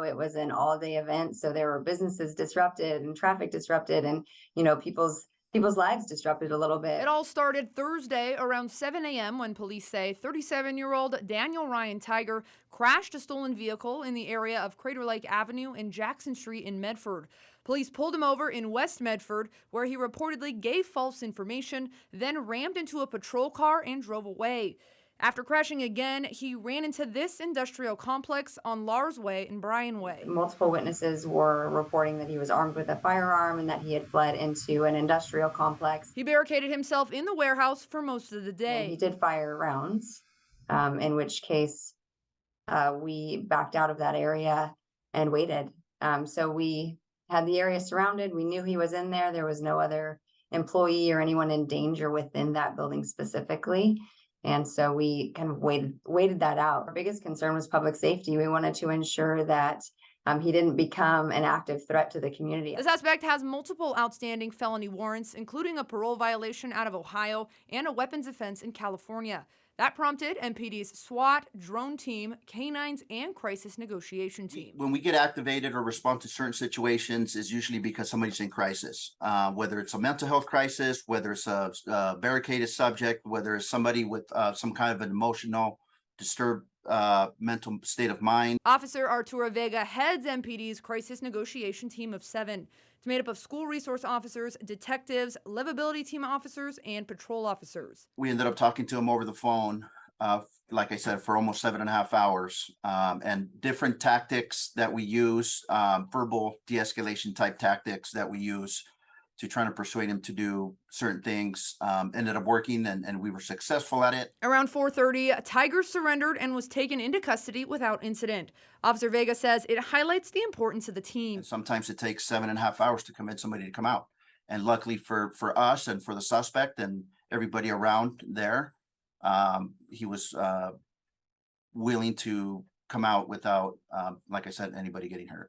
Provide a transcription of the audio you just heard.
Ohio, it was an all-day event, so there were businesses disrupted and traffic disrupted, and people's lives disrupted a little It bit. all started Thursday around 7 a.m. when police say 37-year-old Daniel Ryan Tiger crashed a stolen vehicle in the area of Crater Lake Avenue and Jackson Street in Medford. Police pulled him over in West Medford, where he reportedly gave false information, then rammed into a patrol car and drove away. After crashing again, he ran into this industrial complex on Lars Way and Bryan Way. Multiple witnesses were reporting that he was armed with a firearm and that he had fled into an industrial complex. He barricaded himself in the warehouse for most of the And he day. did fire rounds, in which case we backed out of that area and waited. So we had the area surrounded. We knew he was in there. There was no other employee or anyone in danger within that building specifically. And so we kind of waited that out. Our biggest concern was public safety. We wanted to ensure that he didn't become an active threat to the community. The suspect has multiple outstanding felony warrants, including a parole violation out of Ohio and a weapons offense in California. That prompted MPD's SWAT, drone team, canines, and crisis negotiation team. When we get activated or respond to certain situations is usually because somebody's in crisis, whether it's a mental health crisis, whether it's a barricaded subject, whether it's somebody with some kind of an emotional disturbed mental state of mind. Officer Arturo Vega heads MPD's crisis negotiation team of 7. It's made up of school resource officers, detectives, livability team officers, and patrol officers. We ended up talking to him over the phone, like I said, for almost 7.5 hours, and different tactics that we use, verbal de-escalation type tactics that we use to try to persuade him to do certain things, ended up working, and we were successful at it. Around 4:30, Tiger surrendered and was taken into custody without incident. Officer Vega says it highlights the importance of the team. And sometimes it takes 7.5 hours to convince somebody to come out. And luckily for us and for the suspect and everybody around there, he was willing to come out without, like I said, anybody getting hurt.